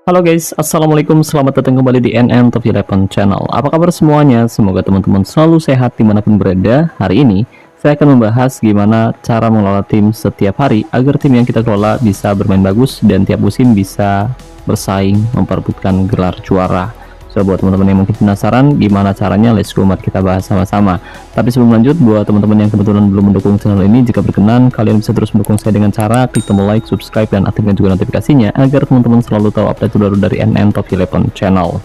Halo guys, assalamualaikum, selamat datang kembali di NN Top 11 channel. Apa kabar semuanya? Semoga teman-teman selalu sehat dimanapun berada. Hari ini saya akan membahas gimana cara mengelola tim setiap hari agar tim yang kita kelola bisa bermain bagus dan tiap musim bisa bersaing memperebutkan gelar juara. So, buat teman-teman yang mungkin penasaran gimana caranya, let's go, mari kita bahas sama-sama. Tapi sebelum lanjut, buat teman-teman yang kebetulan belum mendukung channel ini, jika berkenan kalian bisa terus mendukung saya dengan cara klik tombol like, subscribe, dan aktifkan juga notifikasinya agar teman-teman selalu tahu update terbaru dari NN Top 11 channel.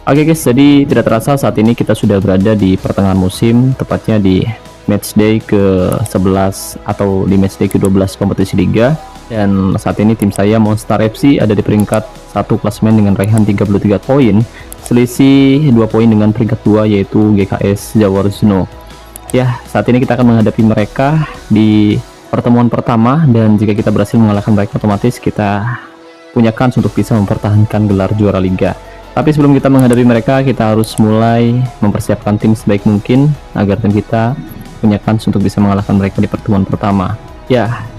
Oke guys, jadi tidak terasa saat ini kita sudah berada di pertengahan musim, tepatnya di matchday ke-11 atau di matchday ke-12 kompetisi liga. Dan saat ini tim saya Monster FC ada di peringkat 1 klasemen dengan raihan 33 poin, selisih 2 poin dengan peringkat 2 yaitu GKS Jawarzno. Ya, saat ini kita akan menghadapi mereka di pertemuan pertama, dan jika kita berhasil mengalahkan mereka, otomatis kita punya kans untuk bisa mempertahankan gelar juara liga. Tapi sebelum kita menghadapi mereka, kita harus mulai mempersiapkan tim sebaik mungkin agar tim kita punya kans untuk bisa mengalahkan mereka di pertemuan pertama. Ya,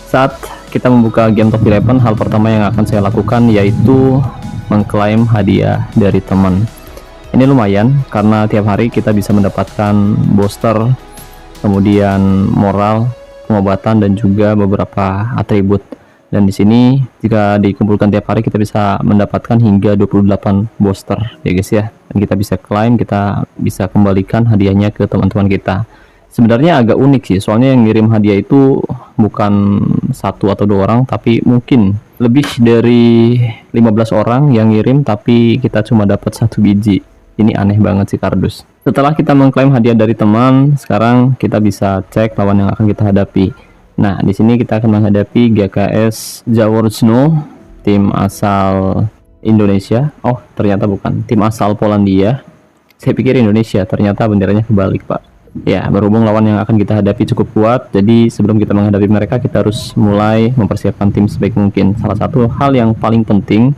saat kita membuka game Top 11, hal pertama yang akan saya lakukan yaitu mengklaim hadiah dari teman. Ini lumayan karena tiap hari kita bisa mendapatkan booster, kemudian moral, pengobatan, dan juga beberapa atribut. Dan di sini jika dikumpulkan tiap hari kita bisa mendapatkan hingga 28 booster ya guys ya. Dan kita bisa klaim, kita bisa kembalikan hadiahnya ke teman-teman kita. Sebenarnya agak unik sih, soalnya yang ngirim hadiah itu bukan 1 atau 2 orang, tapi mungkin lebih dari 15 orang yang ngirim, tapi kita cuma dapat 1 biji. Ini aneh banget sih kardus. Setelah kita mengklaim hadiah dari teman, sekarang kita bisa cek lawan yang akan kita hadapi. Nah, di sini kita akan menghadapi GKS Jaworzno, tim asal Indonesia. Oh, ternyata bukan, tim asal Polandia. Saya pikir Indonesia, ternyata benderanya kebalik, Pak. Ya, berhubung lawan yang akan kita hadapi cukup kuat, jadi sebelum kita menghadapi mereka, kita harus mulai mempersiapkan tim sebaik mungkin. Salah satu hal yang paling penting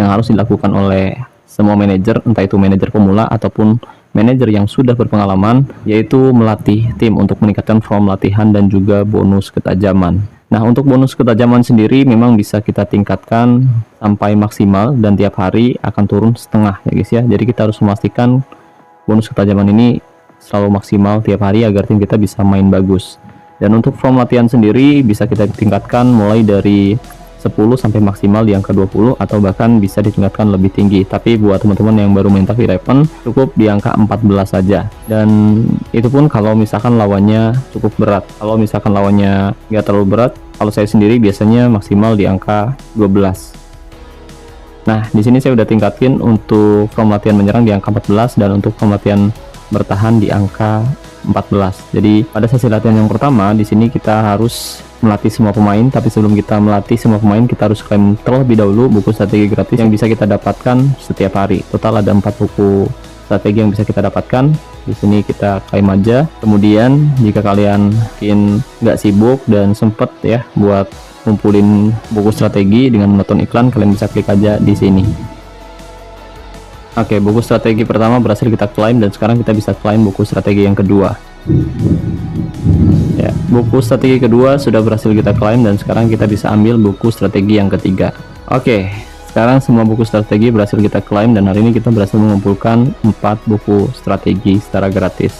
yang harus dilakukan oleh semua manajer, entah itu manajer pemula ataupun manajer yang sudah berpengalaman, yaitu melatih tim untuk meningkatkan form latihan dan juga bonus ketajaman. Nah, untuk bonus ketajaman sendiri memang bisa kita tingkatkan sampai maksimal, dan tiap hari akan turun setengah ya guys ya. Jadi kita harus memastikan bonus ketajaman ini selalu maksimal tiap hari agar tim kita bisa main bagus. Dan untuk form latihan sendiri bisa kita tingkatkan mulai dari 10 sampai maksimal di angka 20, atau bahkan bisa ditingkatkan lebih tinggi. Tapi buat teman-teman yang baru main Top 11 cukup di angka 14 saja, dan itu pun kalau misalkan lawannya cukup berat. Kalau misalkan lawannya nggak terlalu berat, kalau saya sendiri biasanya maksimal di angka 12. Nah, di sini saya udah tingkatin untuk form latihan menyerang di angka 14 dan untuk form latihan bertahan di angka 14. Jadi pada sesi latihan yang pertama di sini kita harus melatih semua pemain, tapi sebelum kita melatih semua pemain kita harus klaim terlebih dahulu buku strategi gratis yang bisa kita dapatkan setiap hari. Total ada 4 buku strategi yang bisa kita dapatkan. Di sini kita klaim aja. Kemudian jika kalian mungkin nggak sibuk dan sempet ya buat ngumpulin buku strategi dengan menonton iklan, kalian bisa klik aja di sini. Oke, buku strategi pertama berhasil kita klaim, dan sekarang kita bisa klaim buku strategi yang kedua. Ya, buku strategi kedua sudah berhasil kita klaim, dan sekarang kita bisa ambil buku strategi yang ketiga. Oke, sekarang semua buku strategi berhasil kita klaim, dan hari ini kita berhasil mengumpulkan 4 buku strategi secara gratis.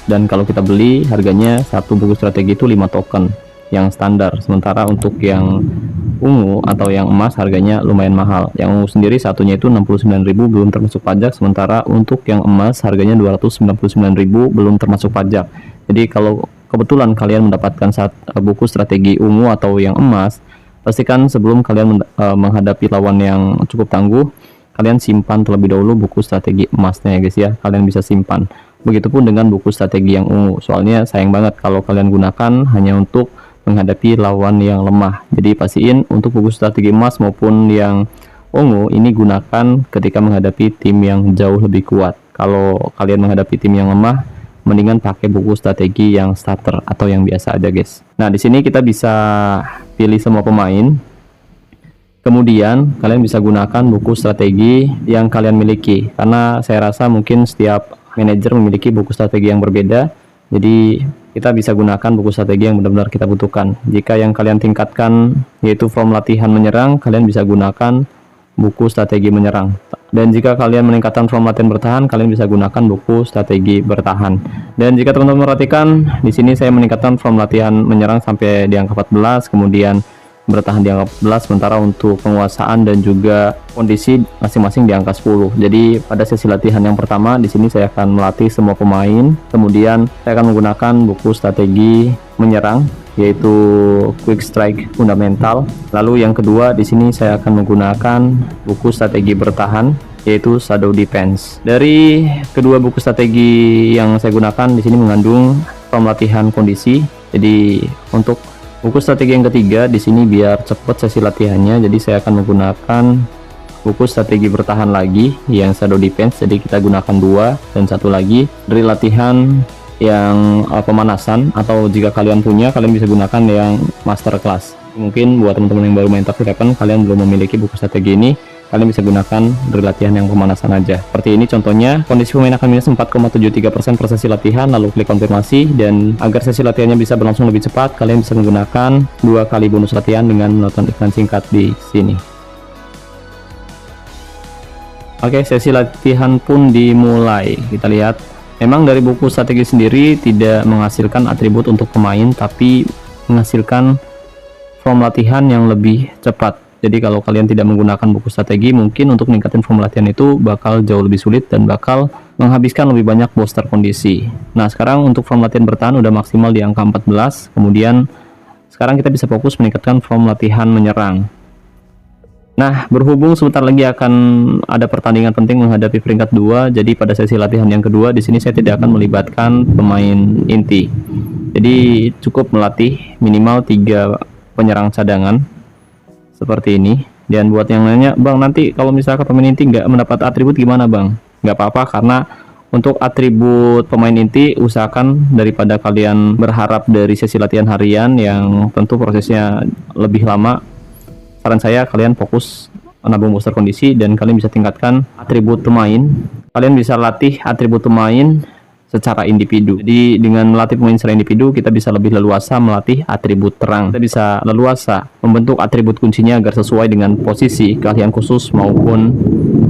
Dan kalau kita beli, harganya satu buku strategi itu 5 token yang standar. Sementara untuk yang ungu atau yang emas harganya lumayan mahal. Yang ungu sendiri satunya itu 69.000 belum termasuk pajak, sementara untuk yang emas harganya 299.000 belum termasuk pajak. Jadi kalau kebetulan kalian mendapatkan buku strategi ungu atau yang emas, pastikan sebelum kalian menghadapi lawan yang cukup tangguh, kalian simpan terlebih dahulu buku strategi emasnya ya guys ya. Kalian bisa simpan. Begitupun dengan buku strategi yang ungu. Soalnya sayang banget kalau kalian gunakan hanya untuk menghadapi lawan yang lemah. Jadi pastiin untuk buku strategi emas maupun yang ungu ini gunakan ketika menghadapi tim yang jauh lebih kuat. Kalau kalian menghadapi tim yang lemah, mendingan pakai buku strategi yang starter atau yang biasa aja guys. Nah, di sini kita bisa pilih semua pemain. Kemudian kalian bisa gunakan buku strategi yang kalian miliki, karena saya rasa mungkin setiap manajer memiliki buku strategi yang berbeda. Jadi kita bisa gunakan buku strategi yang benar-benar kita butuhkan. Jika yang kalian tingkatkan yaitu form latihan menyerang, kalian bisa gunakan buku strategi menyerang. Dan jika kalian meningkatkan form latihan bertahan, kalian bisa gunakan buku strategi bertahan. Dan jika teman-teman perhatikan, di sini saya meningkatkan form latihan menyerang sampai di angka 14, kemudian bertahan di angka 14, sementara untuk penguasaan dan juga kondisi masing-masing di angka 10. Jadi pada sesi latihan yang pertama di sini saya akan melatih semua pemain, kemudian saya akan menggunakan buku strategi menyerang yaitu quick strike fundamental. Lalu yang kedua di sini saya akan menggunakan buku strategi bertahan yaitu shadow defense. Dari kedua buku strategi yang saya gunakan di sini mengandung form latihan kondisi. Jadi untuk buku strategi yang ketiga di sini biar cepat sesi latihannya, jadi saya akan menggunakan buku strategi bertahan lagi yang shadow defense. Jadi kita gunakan dua, dan satu lagi dari latihan yang pemanasan, atau jika kalian punya kalian bisa gunakan yang master class. Mungkin buat teman-teman yang baru main Top 11 kalian belum memiliki buku strategi ini, kalian bisa gunakan dari latihan yang pemanasan aja. Seperti ini contohnya, kondisi pemain akan minus 4,73% per sesi latihan, lalu klik konfirmasi. Dan agar sesi latihannya bisa berlangsung lebih cepat, kalian bisa menggunakan 2 kali bonus latihan dengan menonton iklan singkat di sini. Oke, sesi latihan pun dimulai. Kita lihat, memang dari buku strategi sendiri tidak menghasilkan atribut untuk pemain, tapi menghasilkan form latihan yang lebih cepat. Jadi kalau kalian tidak menggunakan buku strategi, mungkin untuk meningkatkan form latihan itu bakal jauh lebih sulit dan bakal menghabiskan lebih banyak booster kondisi. Nah, sekarang untuk form latihan bertahan udah maksimal di angka 14. Kemudian sekarang kita bisa fokus meningkatkan form latihan menyerang. Nah, berhubung sebentar lagi akan ada pertandingan penting menghadapi peringkat 2, jadi pada sesi latihan yang kedua di sini saya tidak akan melibatkan pemain inti. Jadi cukup melatih minimal 3 penyerang cadangan seperti ini. Dan buat yang nanya, Bang, nanti kalau misalkan pemain inti nggak mendapat atribut gimana, Bang? Nggak apa-apa, karena untuk atribut pemain inti usahakan daripada kalian berharap dari sesi latihan harian yang tentu prosesnya lebih lama, saran saya kalian fokus menabung booster kondisi dan kalian bisa tingkatkan atribut pemain. Kalian bisa latih atribut pemain secara individu. Jadi dengan melatih pemain secara individu, kita bisa lebih leluasa melatih atribut terang. Kita bisa leluasa membentuk atribut kuncinya agar sesuai dengan posisi, keahlian khusus maupun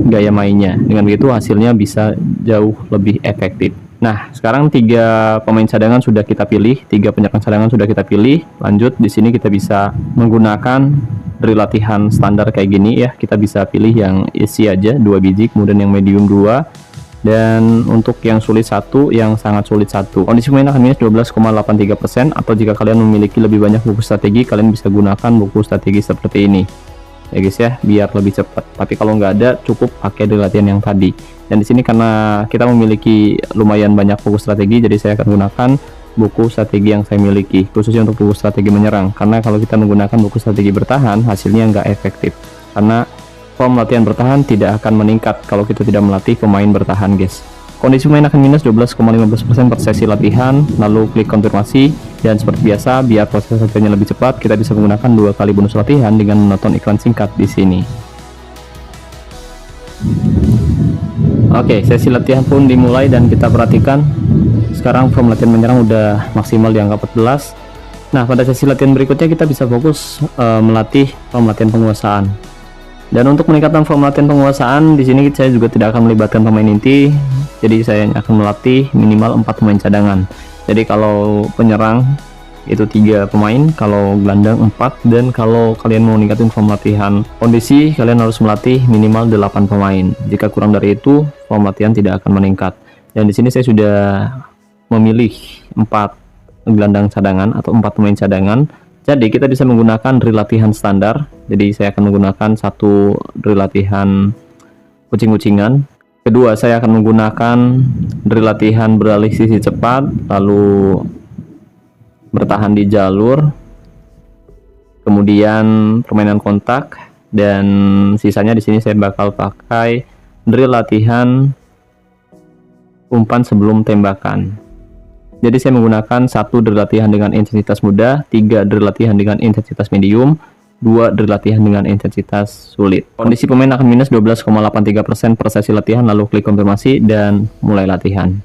gaya mainnya. Dengan begitu hasilnya bisa jauh lebih efektif. Nah, sekarang 3 pemain cadangan sudah kita pilih, 3 penyerang cadangan sudah kita pilih. Lanjut, di sini kita bisa menggunakan dari latihan standar kayak gini ya. Kita bisa pilih yang isi aja 2 biji, kemudian yang medium 2. Dan untuk yang sulit 1, yang sangat sulit 1. Kondisi pemain akan minus 12,83%, atau jika kalian memiliki lebih banyak buku strategi, kalian bisa gunakan buku strategi seperti ini. Ya guys ya, biar lebih cepat. Tapi kalau nggak ada, cukup pakai dari latihan yang tadi. Dan di sini karena kita memiliki lumayan banyak buku strategi, jadi saya akan gunakan buku strategi yang saya miliki, khususnya untuk buku strategi menyerang. Karena kalau kita menggunakan buku strategi bertahan, hasilnya nggak efektif. Karena form latihan bertahan tidak akan meningkat kalau kita tidak melatih pemain bertahan, guys. Kondisi pemain akan minus 12,15% per sesi latihan, lalu klik konfirmasi. Dan seperti biasa, biar proses latihannya lebih cepat, kita bisa menggunakan 2 kali bonus latihan dengan menonton iklan singkat di sini. Oke, sesi latihan pun dimulai dan kita perhatikan sekarang form latihan menyerang udah maksimal di angka 14. Nah, pada sesi latihan berikutnya kita bisa fokus melatih form latihan penguasaan. Dan untuk meningkatkan form latihan penguasaan, di sini saya juga tidak akan melibatkan pemain inti. Jadi saya akan melatih minimal 4 pemain cadangan. Jadi kalau penyerang itu 3 pemain, kalau gelandang 4, dan kalau kalian mau meningkatkan form latihan kondisi, kalian harus melatih minimal 8 pemain. Jika kurang dari itu, form latihan tidak akan meningkat. Dan di sini saya sudah memilih 4 gelandang cadangan atau 4 pemain cadangan. Jadi kita bisa menggunakan drill latihan standar. Jadi saya akan menggunakan 1 drill latihan kucing-kucingan. Kedua, saya akan menggunakan drill latihan beralih sisi cepat, lalu bertahan di jalur, kemudian permainan kontak, dan sisanya di sini saya bakal pakai drill latihan umpan sebelum tembakan. Jadi saya menggunakan 1 drill latihan dengan intensitas mudah, 3 drill latihan dengan intensitas medium, 2 drill latihan dengan intensitas sulit. Kondisi pemain akan minus 12,83% per sesi latihan, lalu klik konfirmasi dan mulai latihan.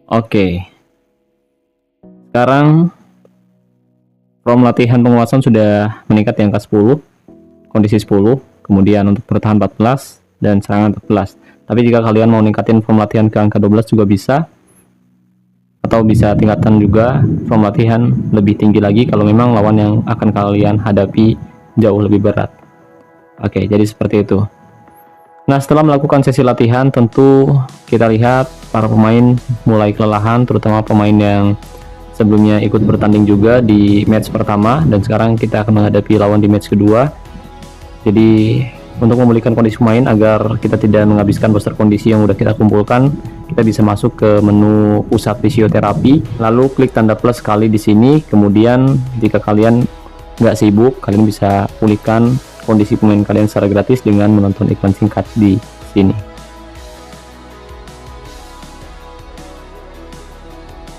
Oke, sekarang from latihan penguasaan sudah meningkat di angka 10, kondisi 10, kemudian untuk bertahan 14 dan serangan 14. Tapi jika kalian mau ningkatin from latihan ke angka 12 juga bisa, atau bisa tingkatkan juga from latihan lebih tinggi lagi kalau memang lawan yang akan kalian hadapi jauh lebih berat. Oke, jadi seperti itu. Nah, setelah melakukan sesi latihan, tentu kita lihat para pemain mulai kelelahan, terutama pemain yang sebelumnya ikut bertanding juga di match pertama, dan sekarang kita akan menghadapi lawan di match kedua. Jadi untuk memulihkan kondisi pemain agar kita tidak menghabiskan booster kondisi yang udah kita kumpulkan, kita bisa masuk ke menu pusat fisioterapi, lalu klik tanda plus sekali di sini. Kemudian jika kalian nggak sibuk, kalian bisa pulihkan kondisi pemain kalian secara gratis dengan menonton iklan singkat di sini.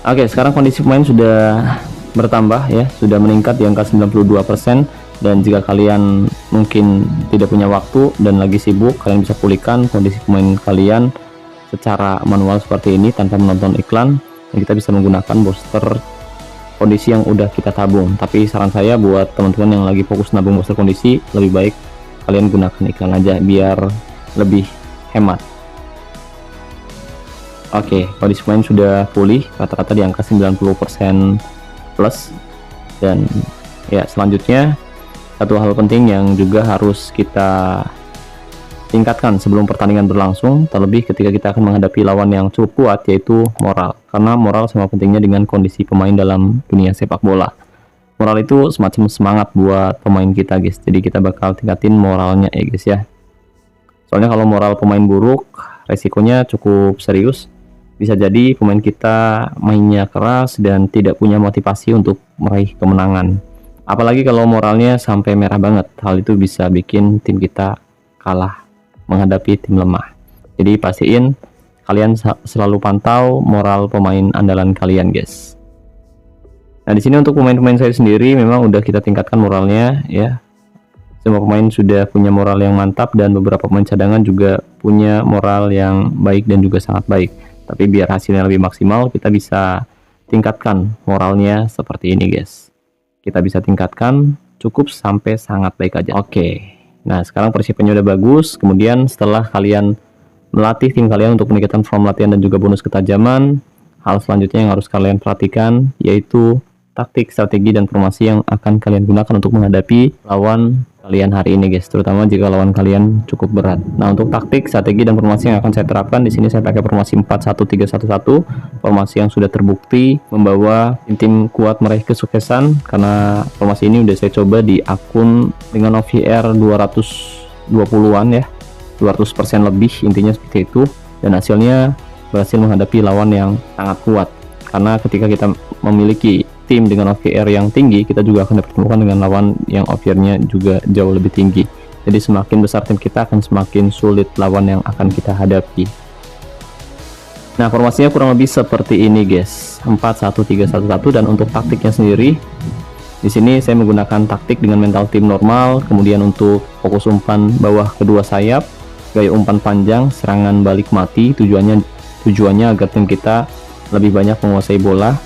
Oke, sekarang kondisi pemain sudah bertambah ya, sudah meningkat di angka 92%. Dan jika kalian mungkin tidak punya waktu dan lagi sibuk, kalian bisa pulihkan kondisi pemain kalian secara manual seperti ini tanpa menonton iklan, dan kita bisa menggunakan booster kondisi yang udah kita tabung. Tapi saran saya buat teman-teman yang lagi fokus nabung booster kondisi, lebih baik kalian gunakan iklan aja biar lebih hemat. Oke, kondisi pemain sudah pulih rata-rata di angka 90% plus. Dan ya, selanjutnya satu hal penting yang juga harus kita tingkatkan sebelum pertandingan berlangsung, terlebih ketika kita akan menghadapi lawan yang cukup kuat, yaitu moral. Karena moral sama pentingnya dengan kondisi pemain dalam dunia sepak bola. Moral itu semacam semangat buat pemain kita, guys. Jadi kita bakal tingkatin moralnya ya, guys ya. Soalnya kalau moral pemain buruk, resikonya cukup serius. Bisa jadi pemain kita mainnya keras dan tidak punya motivasi untuk meraih kemenangan. Apalagi kalau moralnya sampai merah banget, hal itu bisa bikin tim kita kalah menghadapi tim lemah. Jadi pastiin kalian selalu pantau moral pemain andalan kalian, guys. Nah, di sini untuk pemain-pemain saya sendiri memang udah kita tingkatkan moralnya ya. Semua pemain sudah punya moral yang mantap dan beberapa pemain cadangan juga punya moral yang baik dan juga sangat baik. Tapi biar hasilnya lebih maksimal, kita bisa tingkatkan moralnya seperti ini, guys. Kita bisa tingkatkan cukup sampai sangat baik aja. Oke, nah sekarang persiapannya udah bagus. Kemudian setelah kalian melatih tim kalian untuk meningkatkan form latihan dan juga bonus ketajaman, hal selanjutnya yang harus kalian perhatikan yaitu taktik, strategi, dan formasi yang akan kalian gunakan untuk menghadapi lawan kalian hari ini, guys, terutama jika lawan kalian cukup berat. Nah, untuk taktik, strategi, dan formasi yang akan saya terapkan di sini, saya pakai formasi 4-1-3-1-1, formasi yang sudah terbukti membawa tim kuat meraih kesuksesan, karena formasi ini udah saya coba di akun dengan OVR 220-an ya, 200% lebih, intinya seperti itu, dan hasilnya berhasil menghadapi lawan yang sangat kuat. Karena ketika kita memiliki tim dengan OVR yang tinggi, kita juga akan dipertemukan dengan lawan yang OVR-nya juga jauh lebih tinggi. Jadi semakin besar tim kita, akan semakin sulit lawan yang akan kita hadapi. Nah, formasinya kurang lebih seperti ini, guys. 4-1-3-1-1. Dan untuk taktiknya sendiri, di sini saya menggunakan taktik dengan mental tim normal. Kemudian untuk fokus umpan bawah kedua sayap, gaya umpan panjang, serangan balik mati. Tujuannya agar tim kita lebih banyak menguasai bola.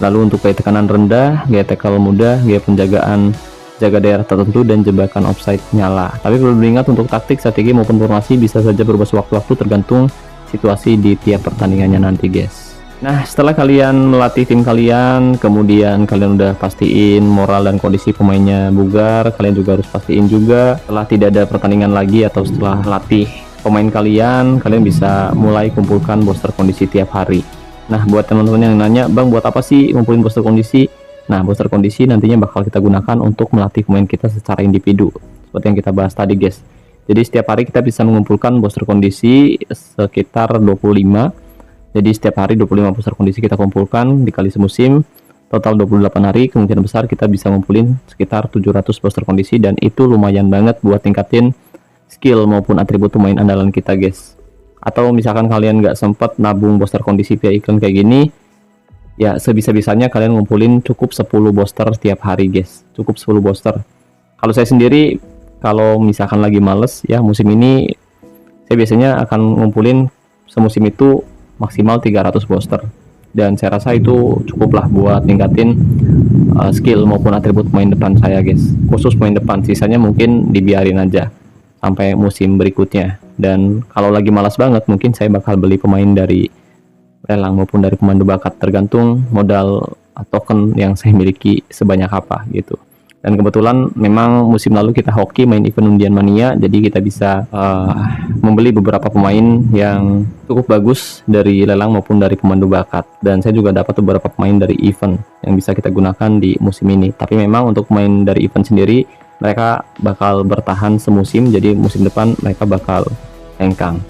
Lalu untuk gaya tekanan rendah, gaya tackle mudah, gaya penjagaan jaga daerah tertentu, dan jebakan offside nyala. Tapi perlu diingat untuk taktik, strategi maupun formasi bisa saja berubah sewaktu-waktu tergantung situasi di tiap pertandingannya nanti, guys. Nah, setelah kalian melatih tim kalian, kemudian kalian udah pastiin moral dan kondisi pemainnya bugar, kalian juga harus pastiin juga setelah tidak ada pertandingan lagi atau setelah latih pemain kalian bisa mulai kumpulkan booster kondisi tiap hari. Nah, buat teman-teman yang nanya, Bang, buat apa sih ngumpulin booster kondisi? Nah, booster kondisi nantinya bakal kita gunakan untuk melatih pemain kita secara individu, seperti yang kita bahas tadi, guys. Jadi setiap hari kita bisa mengumpulkan booster kondisi sekitar 25. Jadi setiap hari 25 booster kondisi kita kumpulkan, dikali semusim, total 28 hari, kemungkinan besar kita bisa ngumpulin sekitar 700 booster kondisi, dan itu lumayan banget buat tingkatin skill maupun atribut pemain andalan kita, guys. Atau misalkan kalian nggak sempat nabung booster kondisi via iklan kayak gini, ya sebisa-bisanya kalian ngumpulin cukup 10 booster setiap hari, guys. Cukup 10 booster. Kalau saya sendiri, kalau misalkan lagi males ya musim ini, saya biasanya akan ngumpulin semusim itu maksimal 300 booster. dan saya rasa itu cukuplah buat ningkatin skill maupun atribut pemain depan saya guys, khusus pemain depan. Sisanya mungkin dibiarin aja sampai musim berikutnya, dan kalau lagi malas banget mungkin saya bakal beli pemain dari lelang maupun dari pemandu bakat, tergantung modal token yang saya miliki sebanyak apa gitu. Dan kebetulan memang musim lalu kita hoki main event undian mania, jadi kita bisa membeli beberapa pemain yang cukup bagus dari lelang maupun dari pemandu bakat. Dan saya juga dapat beberapa pemain dari event yang bisa kita gunakan di musim ini. Tapi memang untuk pemain dari event sendiri, mereka bakal bertahan semusim, jadi musim depan mereka bakal hengkang.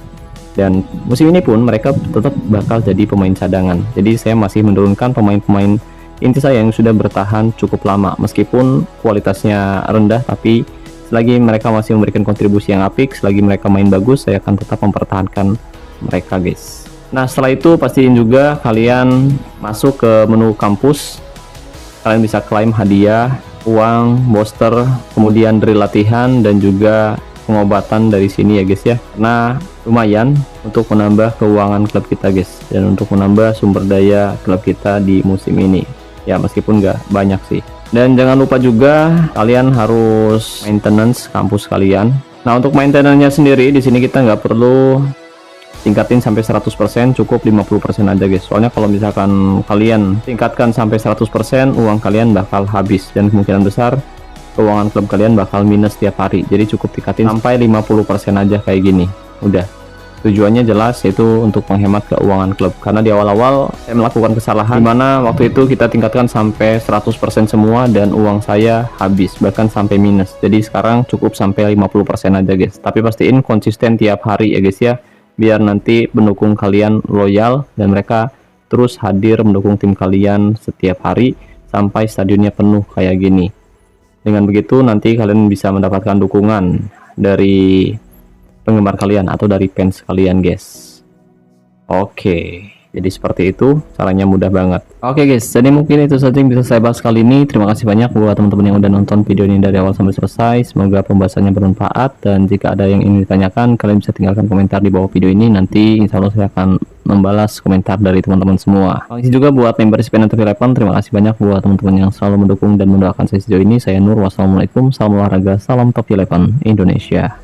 Dan musim ini pun mereka tetap bakal jadi pemain cadangan. Jadi saya masih menurunkan pemain-pemain inti saya yang sudah bertahan cukup lama, meskipun kualitasnya rendah, tapi selagi mereka masih memberikan kontribusi yang apik, selagi mereka main bagus, saya akan tetap mempertahankan mereka guys. Nah setelah itu pastiin juga kalian masuk ke menu kampus, kalian bisa klaim hadiah, uang, booster, kemudian drill latihan, dan juga pengobatan dari sini ya guys ya, karena lumayan untuk menambah keuangan klub kita guys, dan untuk menambah sumber daya klub kita di musim ini ya, meskipun nggak banyak sih. Dan jangan lupa juga kalian harus maintenance kampus kalian. Nah untuk maintenance-nya sendiri di sini kita nggak perlu tingkatin sampai 100%, cukup 50% aja guys. Soalnya kalau misalkan kalian tingkatkan sampai 100%, uang kalian bakal habis dan kemungkinan besar keuangan klub kalian bakal minus tiap hari. Jadi cukup tingkatin sampai 50% aja kayak gini. Udah. Tujuannya jelas, yaitu untuk menghemat keuangan klub. Karena di awal-awal saya melakukan kesalahan dimana waktu itu kita tingkatkan sampai 100% semua dan uang saya habis, bahkan sampai minus. Jadi sekarang cukup sampai 50% aja guys. Tapi pastiin konsisten tiap hari ya guys ya, biar nanti pendukung kalian loyal dan mereka terus hadir mendukung tim kalian setiap hari sampai stadionnya penuh kayak gini. Dengan begitu nanti kalian bisa mendapatkan dukungan dari penggemar kalian atau dari fans kalian guys. Oke, jadi seperti itu, caranya mudah banget. Oke guys, jadi mungkin itu saja yang bisa saya bahas kali ini. Terima kasih banyak buat teman-teman yang udah nonton video ini dari awal sampai selesai. Semoga pembahasannya bermanfaat, dan jika ada yang ingin ditanyakan, kalian bisa tinggalkan komentar di bawah video ini. Nanti insya Allah saya akan membalas komentar dari teman-teman semua. Terima kasih juga buat member SPN Top 11. Terima kasih banyak buat teman-teman yang selalu mendukung dan mendoakan saya sejauh ini. Saya Nur, wassalamualaikum, salam olahraga, salam Top 11 Indonesia.